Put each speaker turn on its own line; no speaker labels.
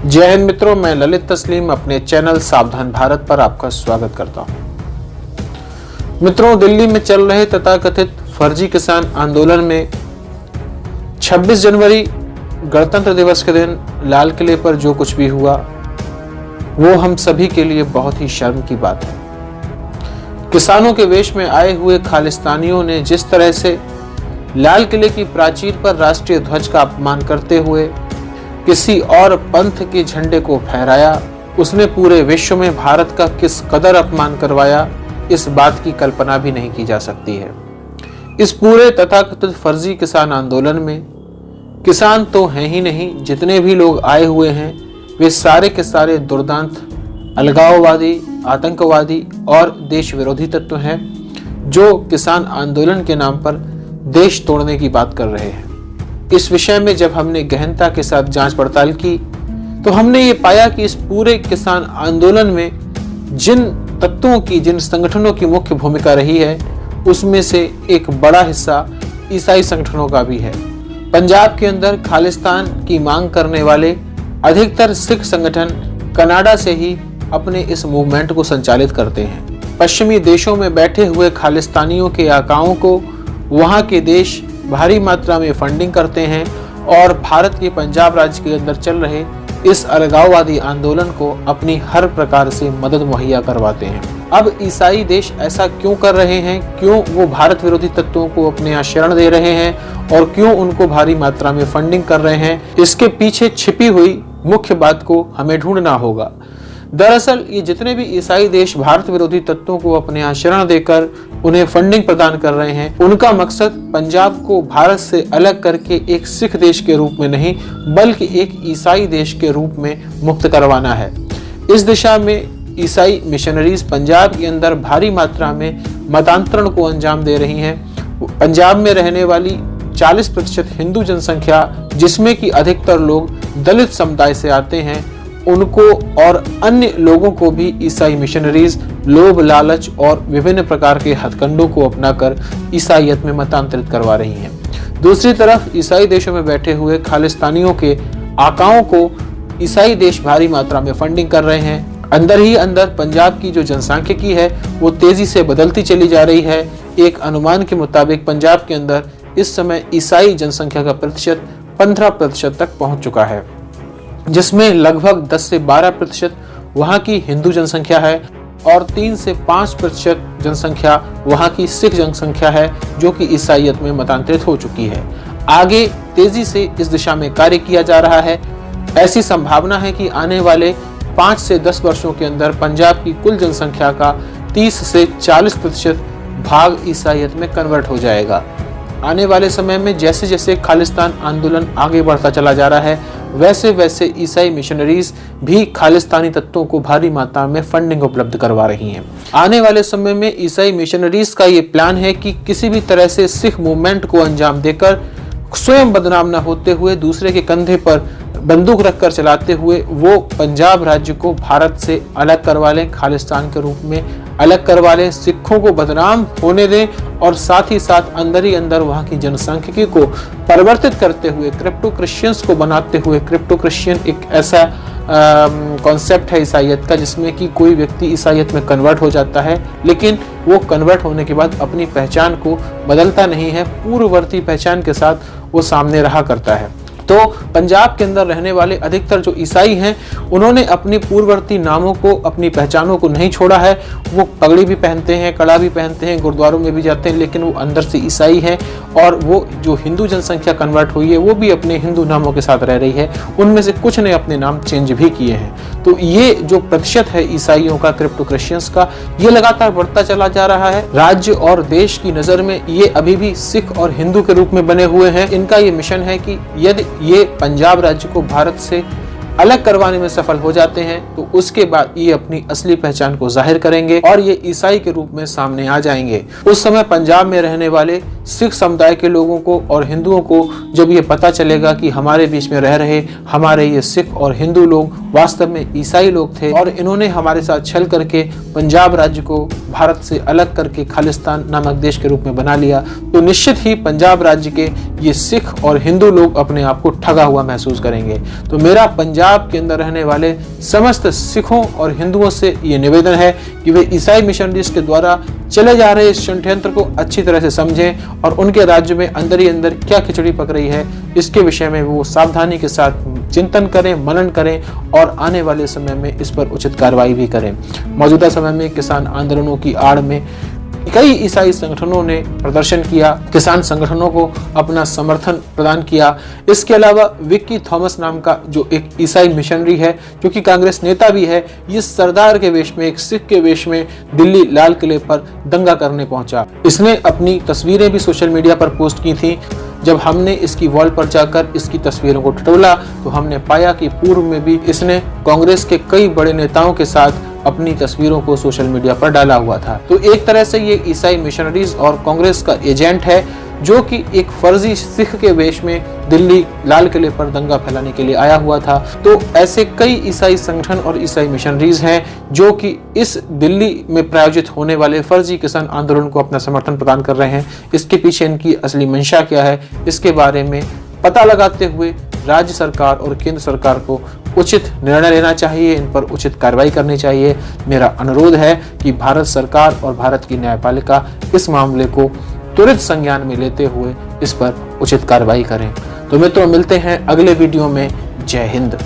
जय हिंद मित्रों, मैं ललित तस्लीम अपने चैनल सावधान भारत पर आपका स्वागत करता हूं। मित्रों, दिल्ली में चल रहे तथाकथित फर्जी किसान आंदोलन में 26 जनवरी गणतंत्र दिवस के दिन लाल किले पर जो कुछ भी हुआ वो हम सभी के लिए बहुत ही शर्म की बात है। किसानों के वेश में आए हुए खालिस्तानियों ने जिस तरह से लाल किले की प्राचीर पर राष्ट्रीय ध्वज का अपमान करते हुए किसी और पंथ के झंडे को फहराया, उसने पूरे विश्व में भारत का किस कदर अपमान करवाया, इस बात की कल्पना भी नहीं की जा सकती है। इस पूरे तथाकथित फर्जी किसान आंदोलन में किसान तो हैं ही नहीं, जितने भी लोग आए हुए हैं वे सारे के सारे दुर्दांत अलगाववादी, आतंकवादी और देश विरोधी तत्व हैं जो किसान आंदोलन के नाम पर देश तोड़ने की बात कर रहे हैं। इस विषय में जब हमने गहनता के साथ जांच पड़ताल की तो हमने ये पाया कि इस पूरे किसान आंदोलन में जिन तत्वों की, जिन संगठनों की मुख्य भूमिका रही है उसमें से एक बड़ा हिस्सा ईसाई संगठनों का भी है। पंजाब के अंदर खालिस्तान की मांग करने वाले अधिकतर सिख संगठन कनाडा से ही अपने इस मूवमेंट को संचालित करते हैं। पश्चिमी देशों में बैठे हुए खालिस्तानियों के आकाओं को वहां के देश भारी मात्रा में फंडिंग करते हैं और भारत के पंजाब राज्य के अंदर चल रहे इस अलगाववादी आंदोलन को अपनी हर प्रकार से मदद मुहैया करवाते हैं। अब ईसाई देश ऐसा क्यों कर रहे हैं, क्यों वो भारत विरोधी तत्वों को अपने यहाँ शरण दे रहे हैं और क्यों उनको भारी मात्रा में फंडिंग कर रहे हैं, इसके पीछे छिपी हुई मुख्य बात को हमें ढूंढना होगा। दरअसल ये जितने भी ईसाई देश भारत विरोधी तत्वों को अपने यहाँ शरण देकर उन्हें फंडिंग प्रदान कर रहे हैं, उनका मकसद पंजाब को भारत से अलग करके एक सिख देश के रूप में नहीं बल्कि एक ईसाई देश के रूप में मुक्त करवाना है। इस दिशा में ईसाई मिशनरीज पंजाब के अंदर भारी मात्रा में मतांतरण को अंजाम दे रही हैं। पंजाब में रहने वाली 40% हिंदू जनसंख्या, जिसमें कि अधिकतर लोग दलित समुदाय से आते हैं, उनको और अन्य लोगों को भी ईसाई मिशनरीज लोभ, लालच और विभिन्न प्रकार के हथकंडों को अपनाकर ईसाईयत में मतांतरित करवा रही हैं। दूसरी तरफ ईसाई देशों में बैठे हुए खालिस्तानियों के आकाओं को ईसाई देश भारी मात्रा में फंडिंग कर रहे हैं। अंदर ही अंदर पंजाब की जो जनसांख्यिकी है वो तेजी से बदलती चली जा रही है। एक अनुमान के मुताबिक पंजाब के अंदर इस समय ईसाई जनसंख्या का प्रतिशत 15% तक पहुंच चुका है, जिसमें लगभग 10 से 12% वहां की हिंदू जनसंख्या है और 3 से 5% जनसंख्या वहां की सिख जनसंख्या है जो कि ईसाईयत में मतांतरित हो चुकी है। आगे तेजी से इस दिशा में कार्य किया जा रहा है। ऐसी संभावना है कि आने वाले 5 से 10 वर्षों के अंदर पंजाब की कुल जनसंख्या का 30 से 40% भाग ईसाईयत में कन्वर्ट हो जाएगा। आने वाले समय में जैसे जैसे खालिस्तान आंदोलन आगे बढ़ता चला जा रहा है वैसे वैसे ईसाई मिशनरीज भी खालिस्तानी तत्वों को भारी मात्रा में फंडिंग उपलब्ध करवा रही हैं। आने वाले समय में ईसाई मिशनरीज का ये प्लान है कि किसी भी तरह से सिख मूवमेंट को अंजाम देकर स्वयं बदनाम न होते हुए दूसरे के कंधे पर बंदूक रखकर चलाते हुए वो पंजाब राज्य को भारत से अलग करवा लें, खालिस्तान के रूप में अलग करवा लें, सिखों को बदनाम होने दें और साथ ही साथ अंदर ही अंदर वहाँ की जनसांख्यिकी को परिवर्तित करते हुए क्रिप्टो क्रिश्चियंस को बनाते हुए। क्रिप्टो क्रिश्चियन एक ऐसा कॉन्सेप्ट है ईसाईयत का जिसमें कि कोई व्यक्ति ईसाईयत में कन्वर्ट हो जाता है लेकिन वो कन्वर्ट होने के बाद अपनी पहचान को बदलता नहीं है, पूर्ववर्ती पहचान के साथ वो सामने रहा करता है। तो पंजाब के अंदर रहने वाले अधिकतर जो ईसाई हैं उन्होंने अपनी पूर्ववर्ती नामों को, अपनी पहचानों को नहीं छोड़ा है। वो पगड़ी भी पहनते हैं, कड़ा भी पहनते हैं, गुरुद्वारों में भी जाते हैं, लेकिन वो अंदर से ईसाई हैं और वो जो हिंदू जनसंख्या कन्वर्ट हुई है वो भी अपने हिंदू नामों के साथ रह रही है। उनमें से कुछ ने अपने नाम चेंज भी किए हैं। तो ये जो प्रतिशत है ईसाइयों का, क्रिप्टो क्रिश्चियंस का, ये लगातार बढ़ता चला जा रहा है। राज्य और देश की नजर में ये अभी भी सिख और हिंदू के रूप में बने हुए हैं। इनका ये मिशन है कि यदि ये पंजाब राज्य को भारत से अलग करवाने में सफल हो जाते हैं तो उसके बाद ये अपनी असली पहचान को जाहिर करेंगे और ये ईसाई के रूप में सामने आ जाएंगे। उस समय पंजाब में रहने वाले सिख समुदाय के लोगों को और हिंदुओं को जब ये पता चलेगा कि हमारे बीच में रह रहे हमारे ये सिख और हिंदू लोग वास्तव में ईसाई लोग थे और इन्होंने हमारे साथ छल करके पंजाब राज्य को भारत से अलग करके खालिस्तान नामक देश के रूप में बना लिया, तो निश्चित ही पंजाब राज्य के ये सिख और हिंदू लोग अपने आप को ठगा हुआ महसूस करेंगे। तो मेरा पंजाब के अंदर रहने वाले समस्त सिखों और हिंदुओं से ये निवेदन है कि वे ईसाई मिशनरीज के द्वारा चले जा रहे इस षड्यंत्र को अच्छी तरह से समझें और उनके राज्य में अंदर ही अंदर क्या खिचड़ी पक रही है इसके विषय में वो सावधानी के साथ चिंतन करें, मनन करें और आने वाले समय में इस पर उचित कार्रवाई भी करें। मौजूदा समय में किसान आंदोलनों की आड़ में कई ईसाई संगठनों ने प्रदर्शन किया, किसान संगठनों को अपना समर्थन प्रदान किया। इसके अलावा विक्की थॉमस नाम का जो एक ईसाई मिशनरी है, जो कि कांग्रेस नेता भी है, ये सरदार के वेश में, एक सिख के वेश में दिल्ली लाल किले पर दंगा करने पहुंचा। इसने अपनी तस्वीरें भी सोशल मीडिया पर पोस्ट की थी। जब हमने इसकी वॉल पर जाकर इसकी तस्वीरों को टटोला तो हमने पाया कि पूर्व में भी इसने कांग्रेस के कई बड़े नेताओं के साथ अपनी तस्वीरों को सोशल मीडिया पर डाला हुआ था। तो एक तरह से ये ईसाई मिशनरीज और कांग्रेस का एजेंट है, जो कि एक फर्जी सिख के वेश में दिल्ली लाल किले पर दंगा फैलाने के लिए आया हुआ था। तो ऐसे कई ईसाई संगठन और ईसाई मिशनरीज हैं जो कि इस दिल्ली में प्रायोजित होने वाले फर्जी किसान आंदोलन को अपना समर्थन प्रदान कर रहे हैं। इसके पीछे इनकी असली मंशा क्या है, इसके बारे में पता लगाते हुए राज्य सरकार और केंद्र सरकार को उचित निर्णय लेना चाहिए, इन पर उचित कार्रवाई करनी चाहिए। मेरा अनुरोध है कि भारत सरकार और भारत की न्यायपालिका इस मामले को त्वरित संज्ञान में लेते हुए इस पर उचित कार्रवाई करें। तो मित्रों, मिलते हैं अगले वीडियो में। जय हिंद।